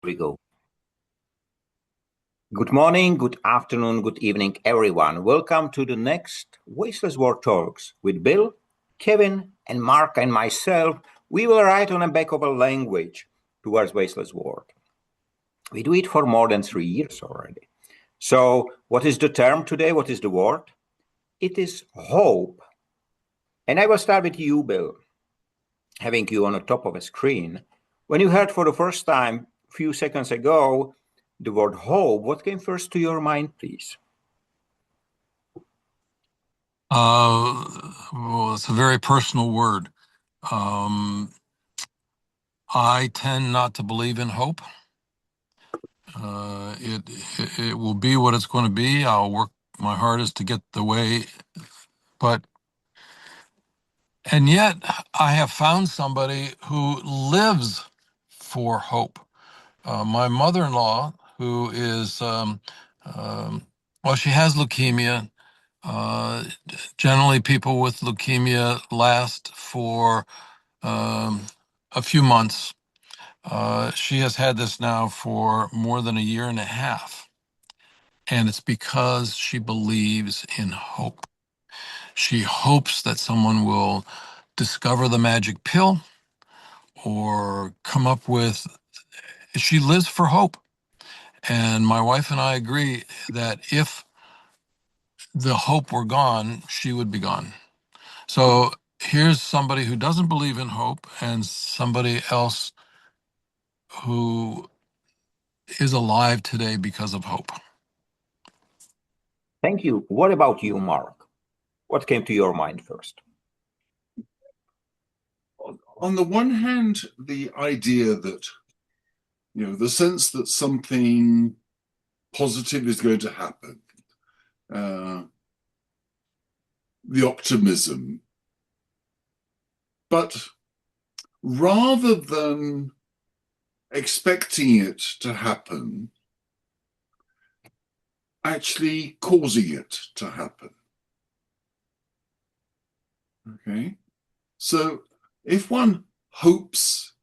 We go. Good morning, good afternoon, good evening, everyone. Welcome to the next Wasteless World Talks with Bill, Kevin, and Mark and myself. We will write on the back of a language towards Wasteless World. We do it for more than 3 years already. So what is the term today? What is the word? It is hope. And I will start with you, Bill, having you on the top of a screen. When you heard for the first time a few seconds ago the word hope, what came first to your mind, please? Well, it's a very personal word. I tend not to believe in hope. It will be what it's going to be. I'll work my hardest to get the way, and yet I have found somebody who lives for hope. My mother-in-law, who is, well, she has leukemia. Generally, people with leukemia last for a few months. She has had this now for more than a year and a half, and it's because she believes in hope. She hopes that someone will discover the magic pill or come up with, she lives for hope. And my wife and I agree that if the hope were gone, she would be gone. So here's somebody who doesn't believe in hope and somebody else who is alive today because of hope. Thank you. What about you, Mark? What came to your mind first? On the one hand, the idea that, the sense that something positive is going to happen, the optimism, but rather than expecting it to happen, actually causing it to happen. Okay, so if one hopes,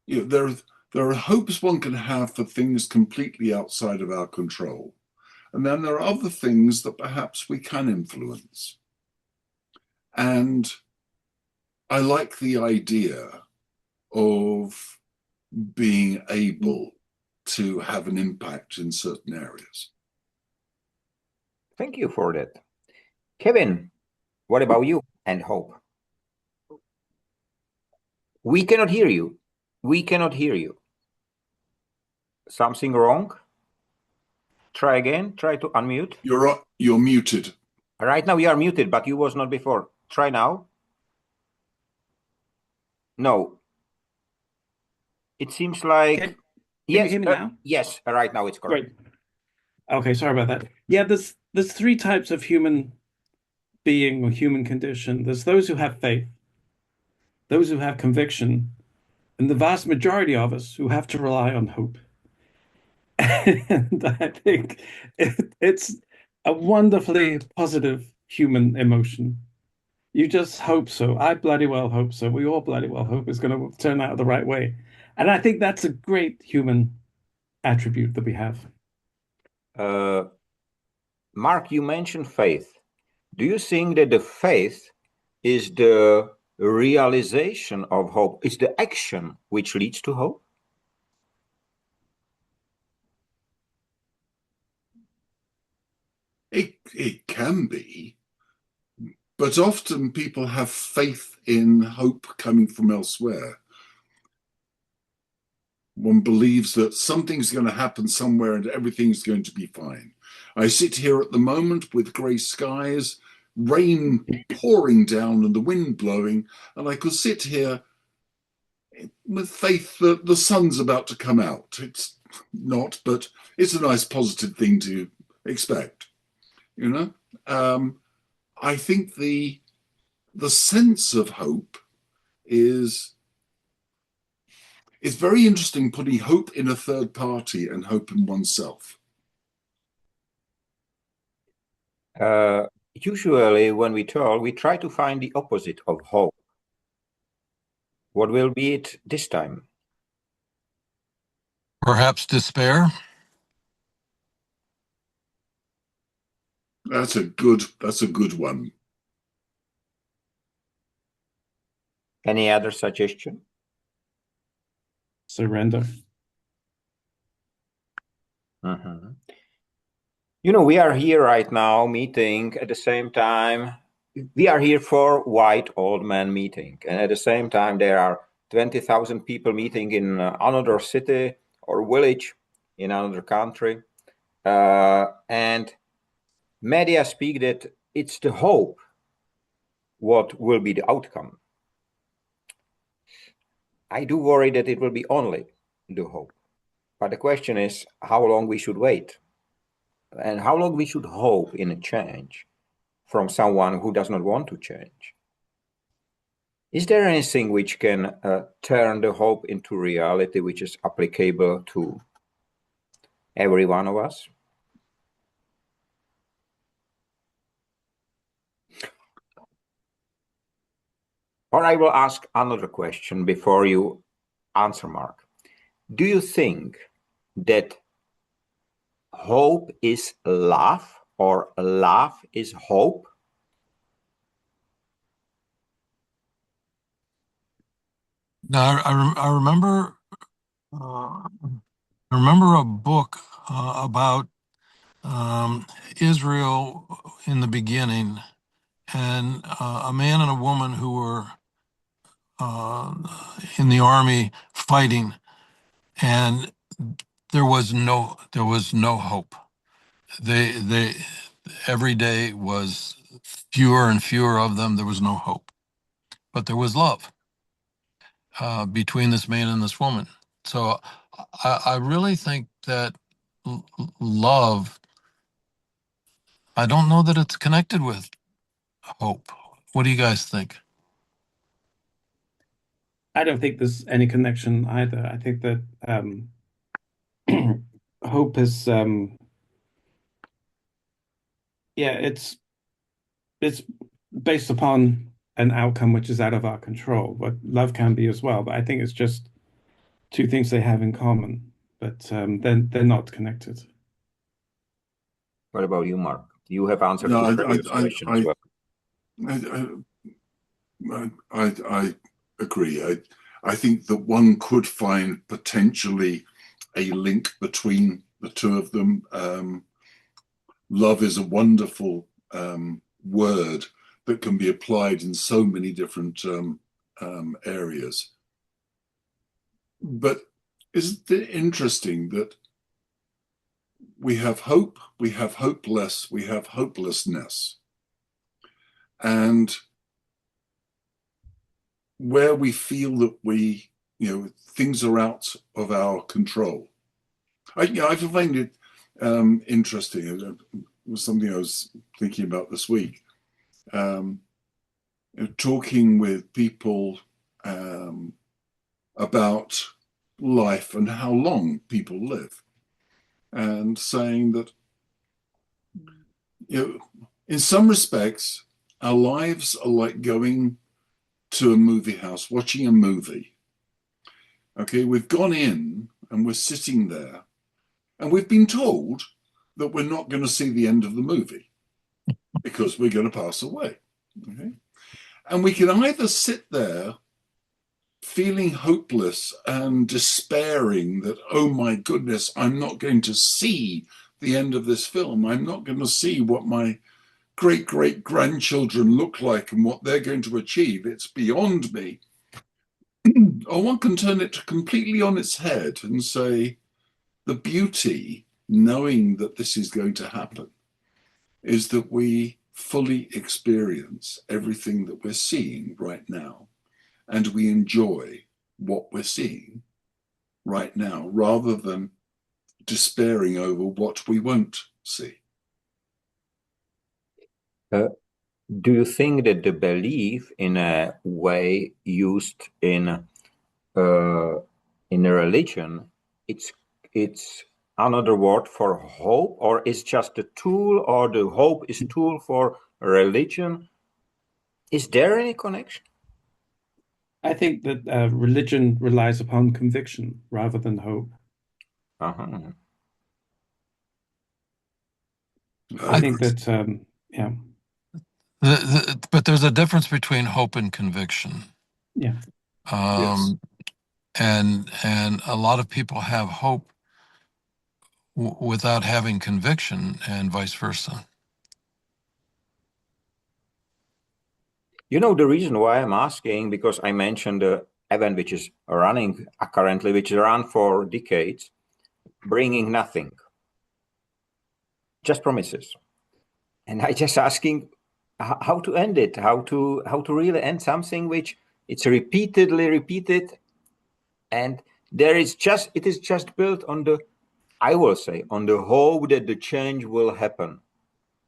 there are hopes one can have for things completely outside of our control, and then there are other things that perhaps we can influence. And I like the idea of being able to have an impact in certain areas. Thank you for that. Kevin, what about you and hope? We cannot hear you. We cannot hear you. Something wrong? Try again. Try to unmute. You're muted. Right now you are muted, but you was not before. Try now. No. It seems like... Can yes, you hear me now? Yes, right now it's correct. Great. Okay, sorry about that. Yeah, there's three types of human being or human condition. There's those who have faith, those who have conviction, and the vast majority of us who have to rely on hope. And I think it's a wonderfully positive human emotion. You just hope so. I bloody well hope so. We all bloody well hope it's going to turn out the right way. And I think that's a great human attribute that we have. Mark, you mentioned faith. Do you think that the faith is the realization of hope, is the action which leads to hope? It can be, but often people have faith in hope coming from elsewhere. One believes that something's going to happen somewhere and everything's going to be fine. I sit here at the moment with grey skies, rain pouring down and the wind blowing, and I could sit here with faith that the sun's about to come out. It's not, but it's a nice positive thing to expect. I think the sense of hope is very interesting, putting hope in a third party and hope in oneself. Usually when we talk, we try to find the opposite of hope. What will be it this time? Perhaps despair? That's a good one. Any other suggestion? Surrender. Mhm. You know, we are here right now meeting at the same time. We are here for white old man meeting. And at the same time, there are 20,000 people meeting in another city or village in another country. And media speak that it's the hope what will be the outcome. I do worry that it will be only the hope. But the question is how long we should wait and how long we should hope in a change from someone who does not want to change. Is there anything which can turn the hope into reality, which is applicable to every one of us? Or I will ask another question before you answer, Mark. Do you think that hope is love or love is hope? Now, I remember a book about Israel in the beginning, and a man and a woman who were in the army fighting, and there was no hope. They every day was fewer and fewer of them. There was no hope, but there was love between this man and this woman. So I really think that love, I don't know that it's connected with hope. What do you guys think? I don't think there's any connection either. I think that hope is it's based upon an outcome which is out of our control, but love can be as well. But I think it's just two things they have in common, but they're not connected. What about you, Mark? You have answered No, to previous question as well. I agree. I think that one could find potentially a link between the two of them. Love is a wonderful word that can be applied in so many different areas. But isn't it interesting that we have hope, we have hopeless, we have hopelessness, and where we feel that things are out of our control. I find it interesting. It was something I was thinking about this week. Talking with people about life and how long people live, and saying that in some respects our lives are like going to a movie house, watching a movie. Okay, we've gone in and we're sitting there and we've been told that we're not going to see the end of the movie because we're going to pass away. Okay, and we can either sit there feeling hopeless and despairing that, oh my goodness, I'm not going to see the end of this film. I'm not going to see what my great-great-grandchildren look like and what they're going to achieve. It's beyond me. Or one can turn it completely on its head and say, the beauty, knowing that this is going to happen, is that we fully experience everything that we're seeing right now, and we enjoy what we're seeing right now, rather than despairing over what we won't see. Do you think that the belief in a way used in a religion, it's another word for hope, or is just a tool, or the hope is tool for religion? Is there any connection? I think that religion relies upon conviction rather than hope. Uh-huh. I think that, yeah. But there's a difference between hope and conviction. Yeah. Yes. And a lot of people have hope without having conviction, and vice versa. You know, the reason why I'm asking, because I mentioned the event which is running currently, which is run for decades, bringing nothing, just promises. And I just asking how to end it, how to really end something which it's repeatedly repeated, and it is just built on the, I will say, on the hope that the change will happen.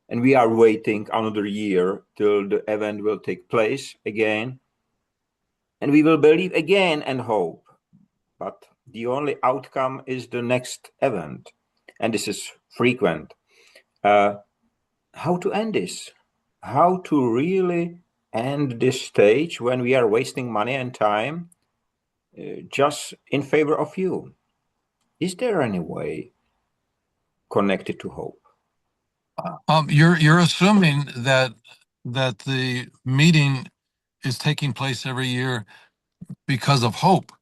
And we are waiting another year till the event will take place again. And we will believe again and hope. But the only outcome is the next event. And this is frequent. How to end this? How to really end this stage when we are wasting money and time just in favor of you? Is there any way connected to hope? You're assuming that the meeting is taking place every year because of hope,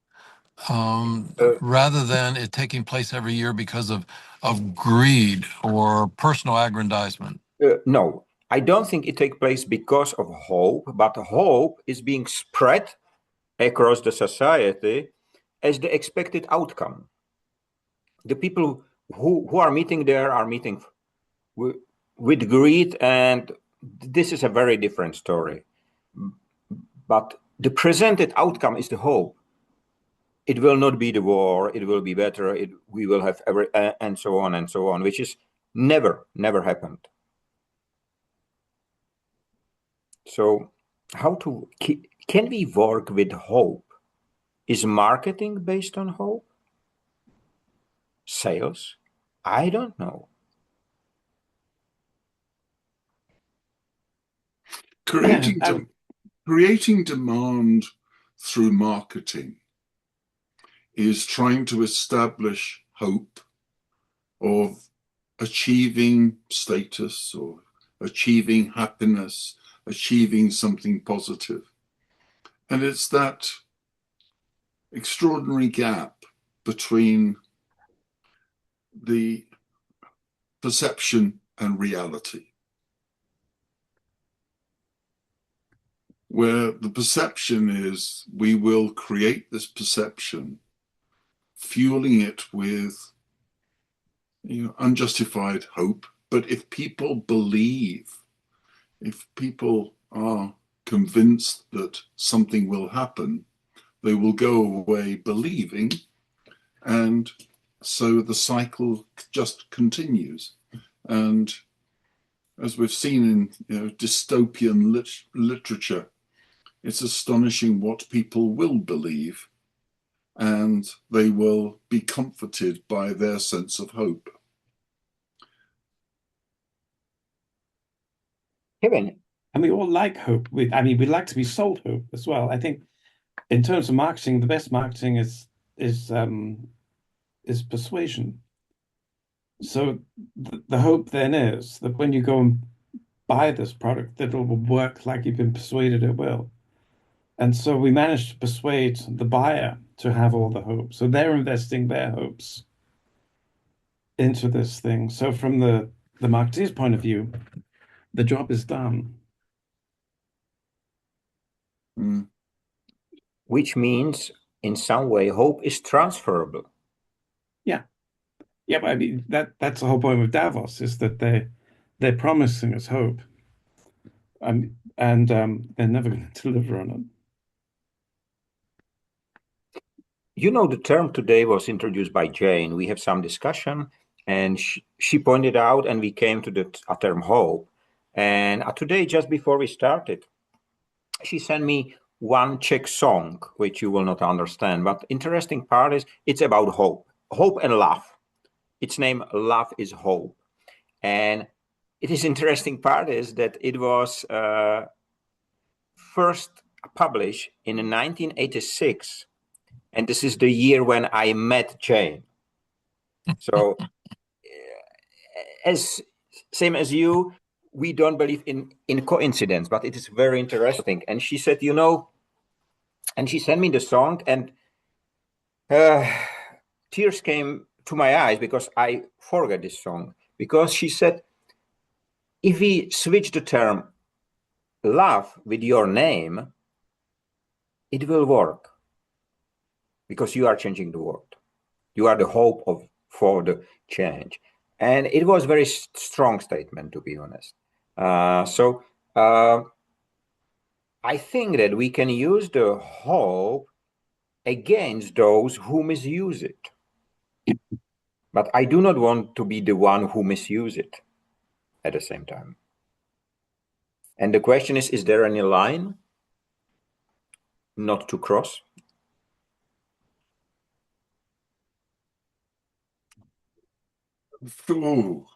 rather than it taking place every year because of greed or personal aggrandizement. No, I don't think it takes place because of hope, but hope is being spread across the society as the expected outcome. The people who are meeting there are meeting with greed, and this is a very different story. But the presented outcome is the hope. It will not be the war, it will be better, we will have and so on, which is never happened. So can we work with hope? Is marketing based on hope? Sales? I don't know. Creating demand through marketing is trying to establish hope of achieving status or achieving happiness, achieving something positive. And it's that extraordinary gap between the perception and reality, where the perception is we will create this perception, fueling it with unjustified hope. But if people believe, if people are convinced that something will happen, they will go away believing, and so the cycle just continues. And as we've seen in dystopian literature, it's astonishing what people will believe, and they will be comforted by their sense of hope. Kevin? And we all like hope. We like to be sold hope as well. I think in terms of marketing, the best marketing is persuasion. So the hope then is that when you go and buy this product, that it will work like you've been persuaded it will. And so we managed to persuade the buyer to have all the hope. So they're investing their hopes into this thing. So from the marketeer's point of view, the job is done. Mm. Which means, in some way, hope is transferable. Yeah. Yeah, but I mean that's the whole point with Davos, is that they're promising us hope. And they're never going to deliver on it. You know, the term today was introduced by Jane. We have some discussion, and she pointed out, and we came to the term hope. And today, just before we started, she sent me one Czech song, which you will not understand. But interesting part is it's about hope and love. Its name, Love is Hope. And it is interesting part is that it was first published in 1986. And this is the year when I met Jane. So, as same as you, we don't believe in coincidence, but it is very interesting. And she said, and she sent me the song, and tears came to my eyes because I forgot this song. Because she said, if we switch the term love with your name, it will work, because you are changing the world. You are the hope for the change. And it was a very strong statement, to be honest. So I think that we can use the hope against those who misuse it. But I do not want to be the one who misuse it at the same time. And the question is there any line not to cross? Oh.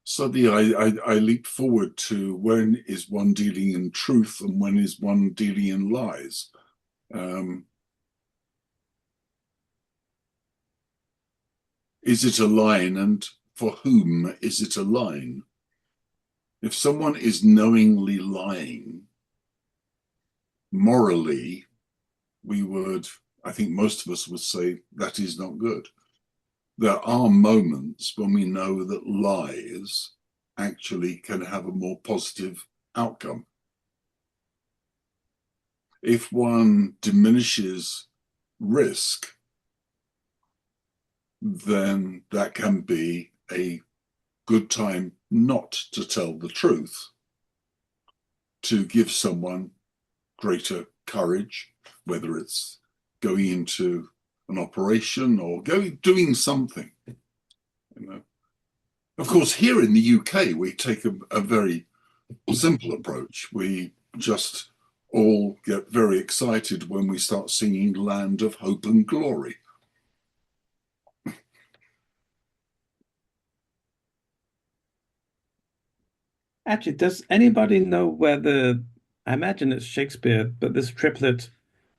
Suddenly I leap forward to when is one dealing in truth and when is one dealing in lies. Is it a line, and for whom is it a line? If someone is knowingly lying, morally, I think most of us would say that is not good. There are moments when we know that lies actually can have a more positive outcome. If one diminishes risk, then that can be a good time not to tell the truth, to give someone greater courage, whether it's going into an operation or doing something. Of course, here in the UK, we take a very simple approach. We just all get very excited when we start singing Land of Hope and Glory. Actually, does anybody know whether, I imagine it's Shakespeare, but this triplet,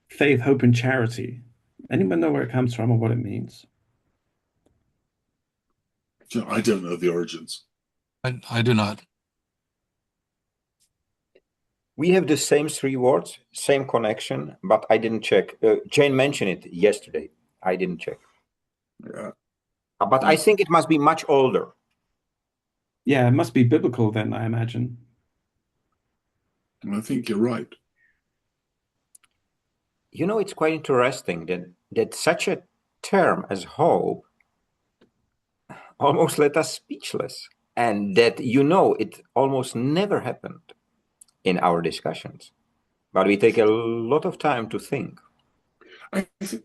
faith, hope, and charity, anyone know where it comes from or what it means? I don't know the origins. I do not. We have the same three words, same connection, but I didn't check. Jane mentioned it yesterday. I didn't check. Yeah. But I think it must be much older. Yeah, it must be biblical then, I imagine. I think you're right. It's quite interesting that such a term as hope almost left us speechless, and that it almost never happened in our discussions, but we take a lot of time to think. I think,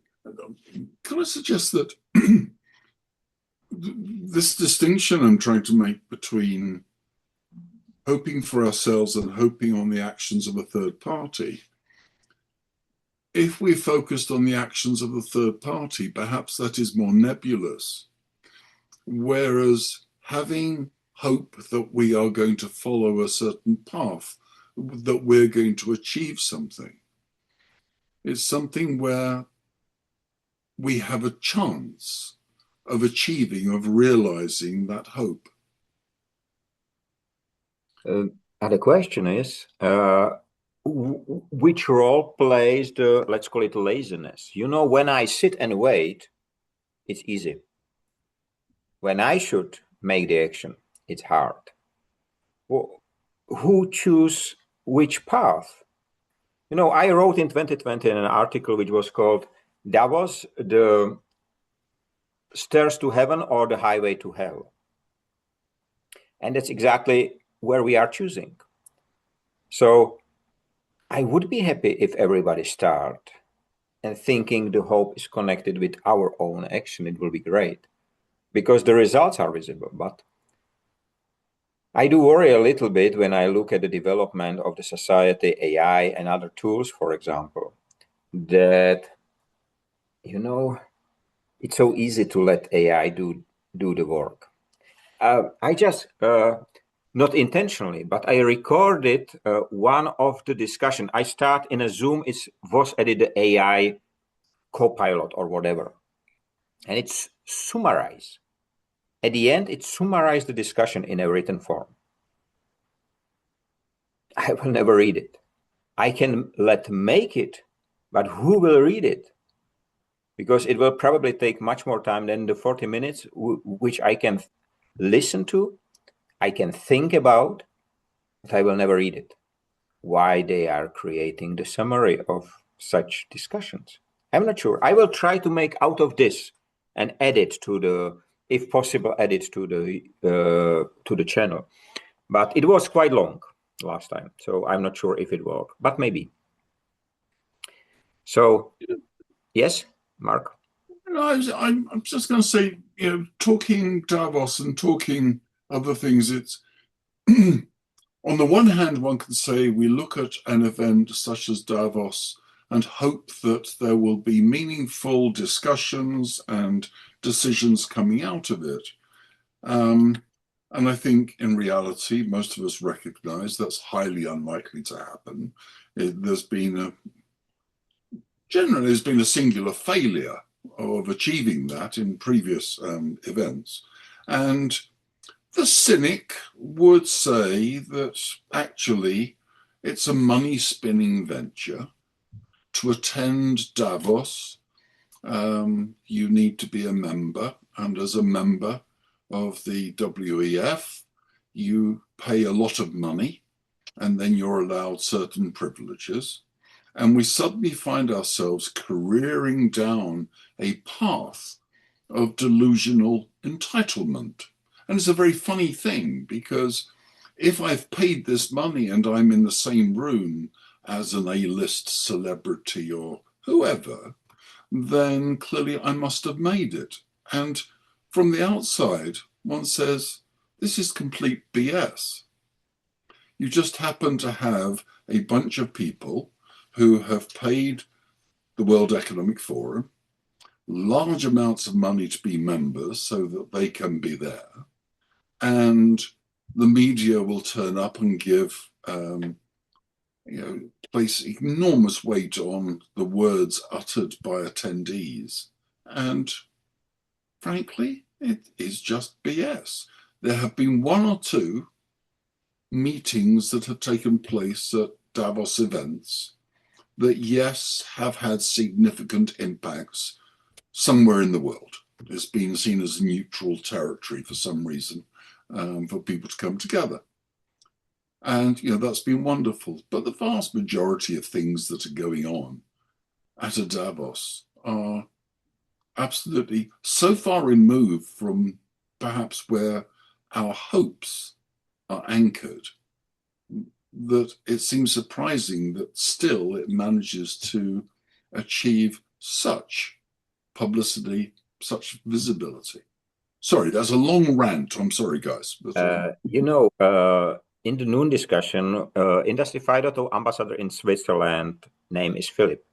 can I suggest that this distinction I'm trying to make between hoping for ourselves and hoping on the actions of a third party, if we focused on the actions of the third party, perhaps that is more nebulous. Whereas having hope that we are going to follow a certain path, that we're going to achieve something, is something where we have a chance of achieving, of realizing that hope. And the question is, which role plays the, let's call it, laziness? When I sit and wait, it's easy. When I should make the action, it's hard. Well, who choose which path? I wrote in 2020 an article which was called DAVOS, the stairs to heaven or the highway to hell. And that's exactly where we are choosing. So I would be happy if everybody start and thinking the hope is connected with our own action. It will be great because the results are visible. But I do worry a little bit when I look at the development of the society, AI and other tools, for example, that, it's so easy to let AI do the work. I just, not intentionally, but I recorded one of the discussion. I start in a Zoom, it was added the AI Copilot or whatever. And it's summarized. At the end, it summarized the discussion in a written form. I will never read it. I can make it, but who will read it? Because it will probably take much more time than the 40 minutes, which I can listen to, I can think about, but I will never read it. Why they are creating the summary of such discussions? I'm not sure. I will try to make out of this and edit to the, if possible, edit to the channel. But it was quite long last time, so I'm not sure if it worked, but maybe. So, yes, Mark. I'm just going to say, talking Davos and talking other things, it's on the one hand, one can say we look at an event such as Davos and hope that there will be meaningful discussions and decisions coming out of it. And I think in reality, most of us recognize that's highly unlikely to happen. There's been a singular failure of achieving that in previous events. And the cynic would say that actually it's a money-spinning venture. To attend Davos, you need to be a member, and as a member of the WEF, you pay a lot of money, and then you're allowed certain privileges. And we suddenly find ourselves careering down a path of delusional entitlement. And it's a very funny thing, because if I've paid this money and I'm in the same room as an A-list celebrity or whoever, then clearly I must have made it. And from the outside, one says, this is complete BS. You just happen to have a bunch of people who have paid the World Economic Forum large amounts of money to be members so that they can be there. And the media will turn up and give, place enormous weight on the words uttered by attendees. And frankly, it is just BS. There have been one or two meetings that have taken place at Davos events that, yes, have had significant impacts somewhere in the world. It's been seen as neutral territory for some reason, for people to come together. And, that's been wonderful. But the vast majority of things that are going on at a Davos are absolutely so far removed from perhaps where our hopes are anchored that it seems surprising that still it manages to achieve such publicity, such visibility. Sorry, that's a long rant. I'm sorry, guys. In the noon discussion, Industry 5.0 ambassador in Switzerland, name is Philip.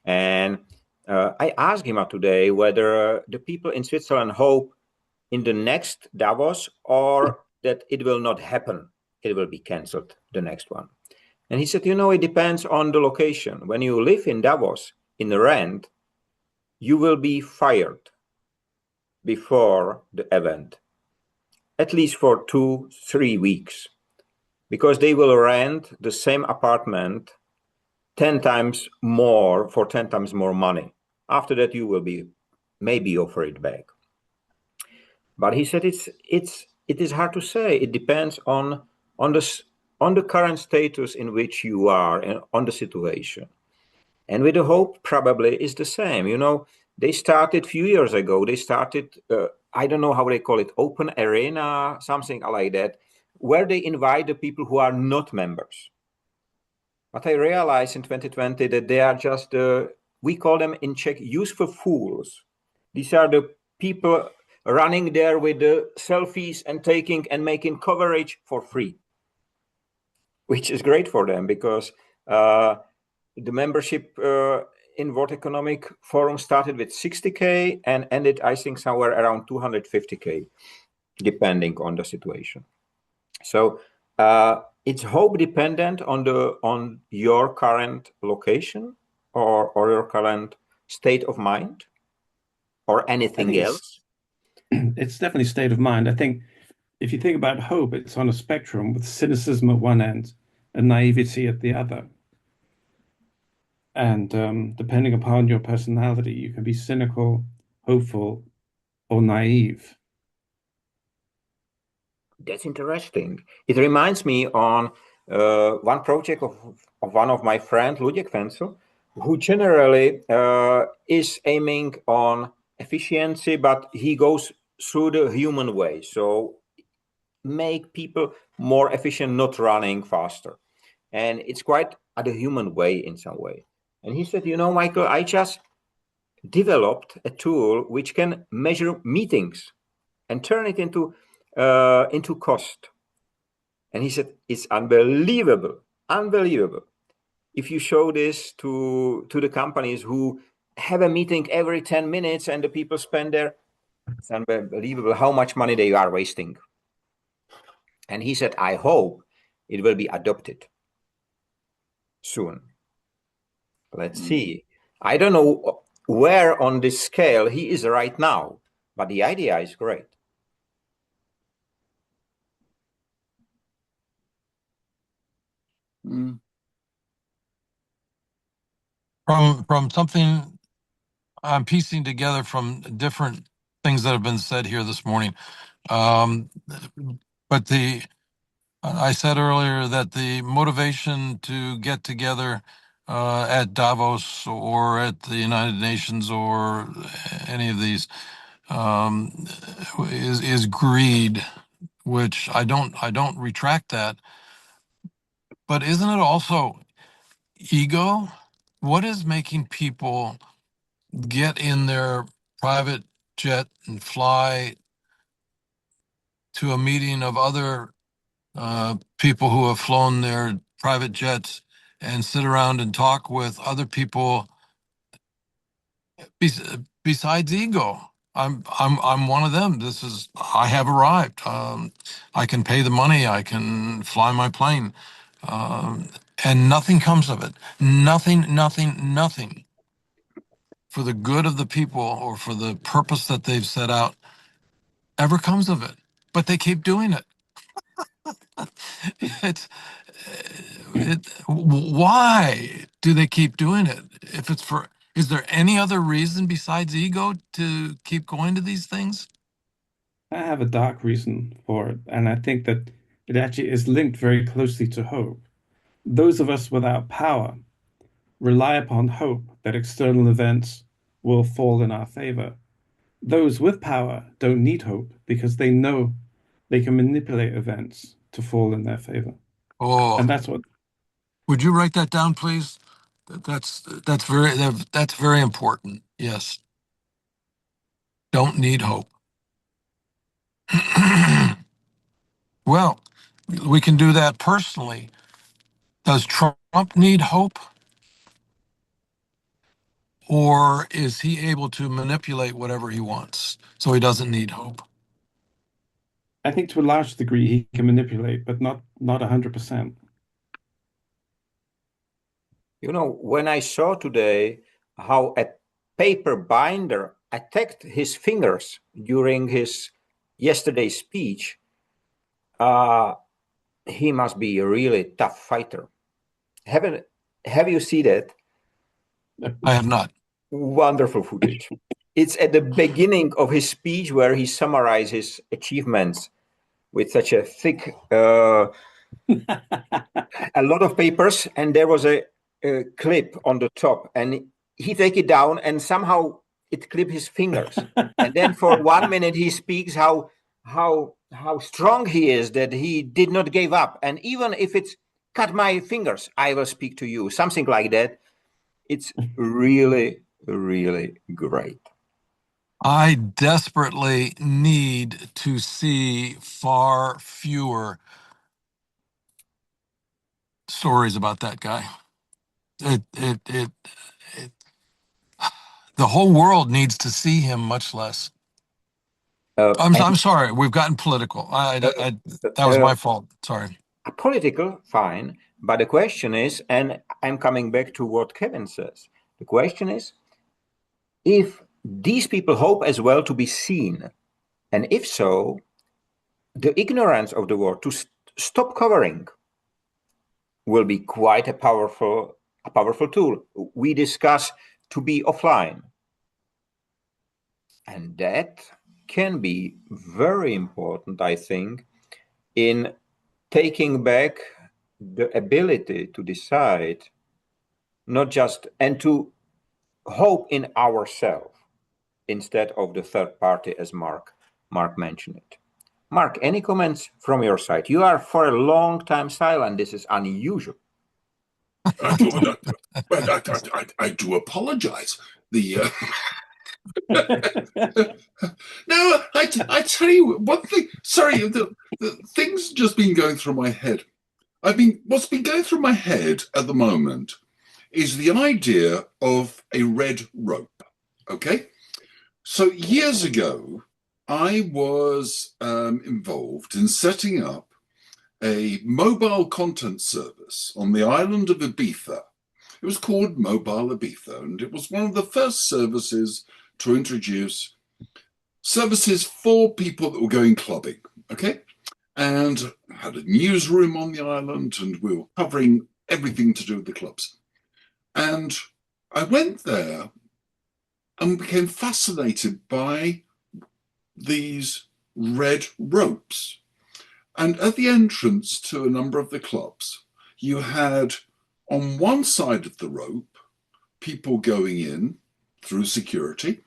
And I asked him today whether the people in Switzerland hope in the next Davos or that it will not happen. It will be cancelled, the next one. And he said, it depends on the location. When you live in Davos, in the rent, you will be fired before the event, at least for 2-3 weeks, because they will rent the same apartment 10 times more for 10 times more money. After that, you will be maybe offer it back. But he said it is hard to say. It depends on the current status in which you are and on the situation. And with the hope probably is the same. They started a few years ago. They started, I don't know how they call it, open arena, something like that, where they invite the people who are not members. But I realized in 2020 that they are just, we call them in Czech, useful fools. These are the people running there with the selfies and taking and making coverage for free, which is great for them because the membership in World Economic Forum started with 60K and ended, I think, somewhere around 250K, depending on the situation. So it's hope dependent on your current location or your current state of mind or I anything think else? it's definitely state of mind. I think if you think about hope, it's on a spectrum with cynicism at one end and naivety at the other. And depending upon your personality, you can be cynical, hopeful, or naive. That's interesting. It reminds me on one project of one of my friends, Luděk Fencel, who generally is aiming on efficiency, but he goes through the human way. So make people more efficient, not running faster. And it's quite at a human way in some way. And he said, Michael, I just developed a tool which can measure meetings and turn it into cost. And he said, it's unbelievable, unbelievable. If you show this to the companies who have a meeting every 10 minutes and the people spend there, it's unbelievable how much money they are wasting. And he said, I hope it will be adopted soon. Let's see. I don't know where on this scale he is right now, but the idea is great. From something I'm piecing together from different things that have been said here this morning. But I said earlier that the motivation to get together at Davos or at the United Nations or any of these is greed, which I don't retract that. But isn't it also ego? What is making people get in their private jet and fly to a meeting of other people who have flown their private jets and sit around and talk with other people besides ego? I'm one of them. I have arrived. I can pay the money. I can fly my plane, and nothing comes of it. Nothing for the good of the people or for the purpose that they've set out ever comes of it. But they keep doing it. It's why do they keep doing it? If it's for, is there any other reason besides ego to keep going to these things? I have a dark reason for it, and I think that it actually is linked very closely to hope. Those of us without power rely upon hope that external events will fall in our favor. Those with power don't need hope because they know they can manipulate events to fall in their favor. Oh, And that's what would you write that down, please? That's very important. Yes, don't need hope. Well, we can do that personally. Does Trump need hope? Or is he able to manipulate whatever he wants so he doesn't need hope? I think to a large degree he can manipulate, but not 100%. When I saw today how a paper binder attacked his fingers during his yesterday's speech, he must be a really tough fighter. Have you seen that? I have not. Wonderful footage. It's at the beginning of his speech where he summarizes his achievements with such a thick, a lot of papers, and there was a clip on the top, and he take it down, and somehow it clip his fingers, and then for 1 minute he speaks how strong he is, that he did not give up, and even if it's cut my fingers, I will speak to you, something like that. It's really, really great. I desperately need to see far fewer stories about that guy. The whole world needs to see him, much less. I'm sorry, we've gotten political. That was my fault. Sorry. Political, fine, but the question is, and I'm coming back to what Kevin says, the question is, if these people hope as well to be seen, and if so, the ignorance of the world to stop covering will be quite a powerful tool. We discuss to be offline, and that can be very important, I think, in taking back the ability to decide, not just, and to hope in ourselves instead of the third party, as Mark mentioned it. Mark, any comments from your side? You are for a long time silent. This is unusual. I do apologize. The no, I tell you one thing. Sorry, the things just been going through my head. What's been going through my head at the moment is the idea of a red rope. Okay, so years ago, I was involved in setting up a mobile content service on the island of Ibiza. It was called Mobile Ibiza, and it was one of the first services to introduce services for people that were going clubbing, okay? And had a newsroom on the island, and we were covering everything to do with the clubs. And I went there and became fascinated by these red ropes. And at the entrance to a number of the clubs, you had on one side of the rope people going in through security,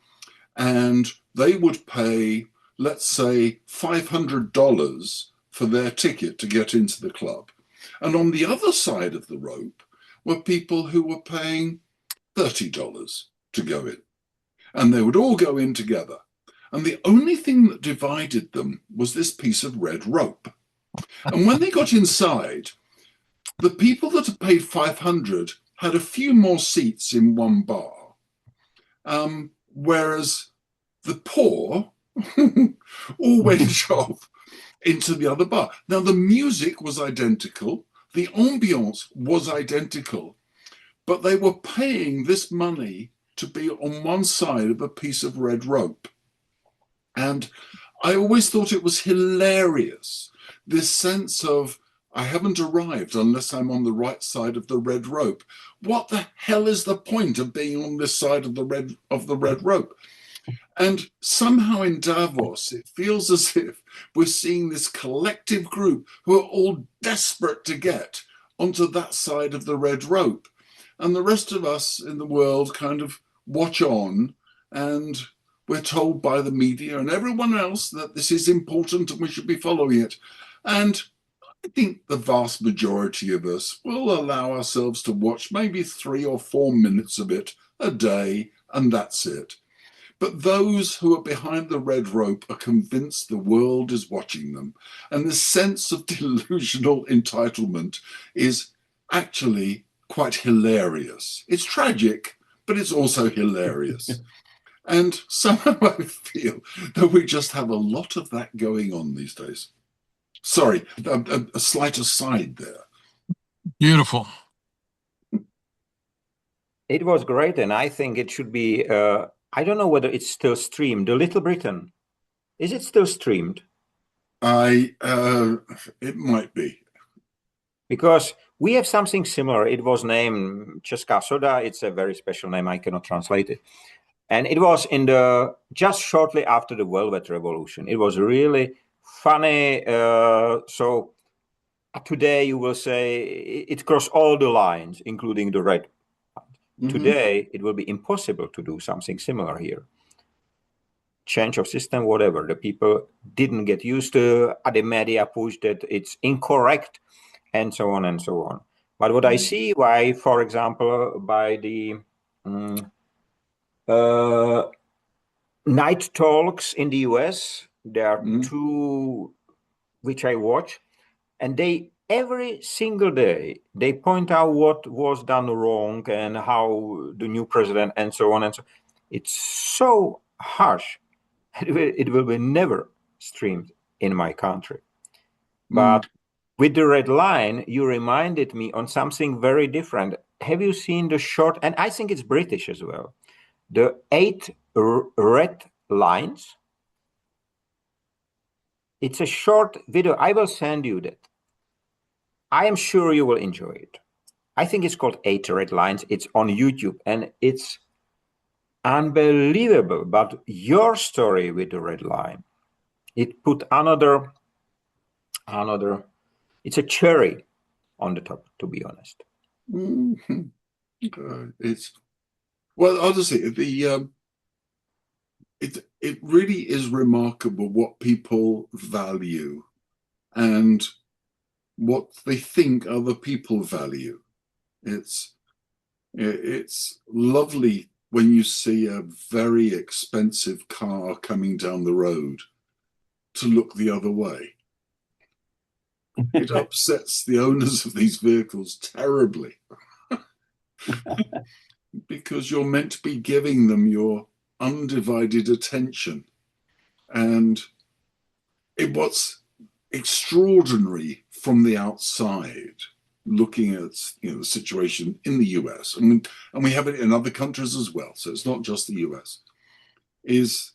and they would pay, let's say, $500 for their ticket to get into the club. And on the other side of the rope were people who were paying $30 to go in. And they would all go in together. And the only thing that divided them was this piece of red rope. And when they got inside, the people that had paid 500 had a few more seats in one bar, whereas the poor all went off into the other bar. Now, the music was identical, the ambiance was identical, but they were paying this money to be on one side of a piece of red rope. And I always thought it was hilarious, this sense of, I haven't arrived unless I'm on the right side of the red rope. What the hell is the point of being on this side of the red rope? And somehow in Davos, it feels as if we're seeing this collective group who are all desperate to get onto that side of the red rope. And the rest of us in the world kind of watch on, and we're told by the media and everyone else that this is important and we should be following it. And I think the vast majority of us will allow ourselves to watch maybe 3 or 4 minutes of it a day, and that's it. But those who are behind the red rope are convinced the world is watching them. And the sense of delusional entitlement is actually quite hilarious. It's tragic, but it's also hilarious. And somehow I feel that we just have a lot of that going on these days. Sorry, a slight aside there. Beautiful. It was great, and I think it should be, I don't know whether it's still streamed. The Little Britain, is it still streamed? It might be. Because we have something similar. It was named Česká soda. It's a very special name. I cannot translate it. And it was just shortly after the Velvet Revolution. It was really funny. So today you will say it crossed all the lines, including the red. Mm-hmm. Today it will be impossible to do something similar here. Change of system, whatever. The people didn't get used to. The media pushed it. It's incorrect, and so on and so on. But what I see why, for example, by the night talks in the US, there are 2 which I watch, and they every single day they point out what was done wrong and how the new president and so on and so. It's so harsh. It will be never streamed in my country. But with the red line, you reminded me on something very different. Have you seen the short, and I think it's British as well, The 8 red lines. It's a short video. I will send you that. I am sure you will enjoy it. I think it's called 8 red lines. It's on YouTube and it's unbelievable. But your story with the red line, it put another, it's a cherry on the top, to be honest. Mhm. It's, well, honestly, it really is remarkable what people value and what they think other people value. It's lovely when you see a very expensive car coming down the road to look the other way. It upsets the owners of these vehicles terribly because you're meant to be giving them your undivided attention. And what's extraordinary from the outside, looking at the situation in the US, and we have it in other countries as well, so it's not just the US, is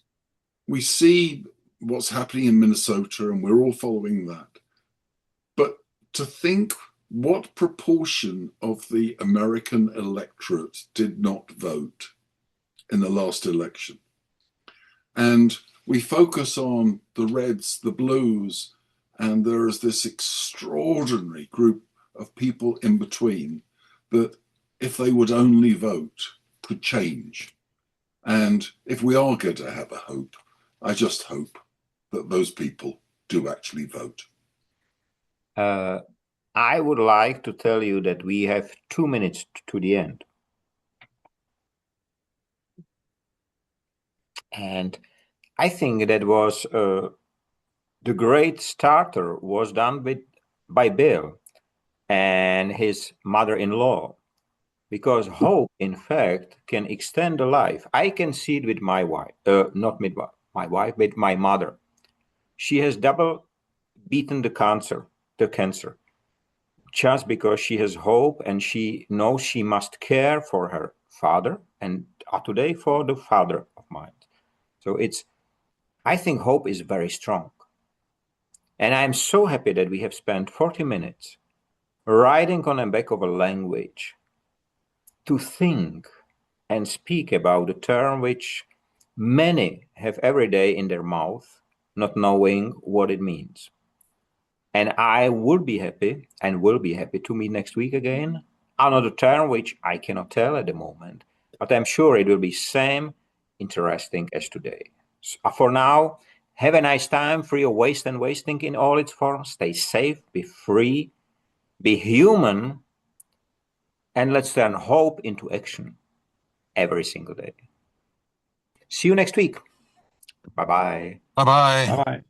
we see what's happening in Minnesota and we're all following that. But to think what proportion of the American electorate did not vote in the last election. And we focus on the reds, the blues, and there is this extraordinary group of people in between that, if they would only vote, could change. And if we are going to have a hope, I just hope that those people do actually vote. I would like to tell you that we have 2 minutes to the end. And I think that was the great starter was done by Bill and his mother-in-law, because hope, in fact, can extend the life. I can see it with my wife, not with my wife, but my mother. She has double beaten the cancer, just because she has hope and she knows she must care for her father and today for the father of mine. So I think hope is very strong. And I'm so happy that we have spent 40 minutes writing on the back of a language to think and speak about the term which many have every day in their mouth, not knowing what it means. And I would be happy and will be happy to meet next week again. Another term which I cannot tell at the moment, but I'm sure it will be same interesting as today. So for now, have a nice time, free of waste and wasting in all its forms. Stay safe, be free, be human, and let's turn hope into action every single day. See you next week. Bye-bye. Bye-bye. Bye-bye.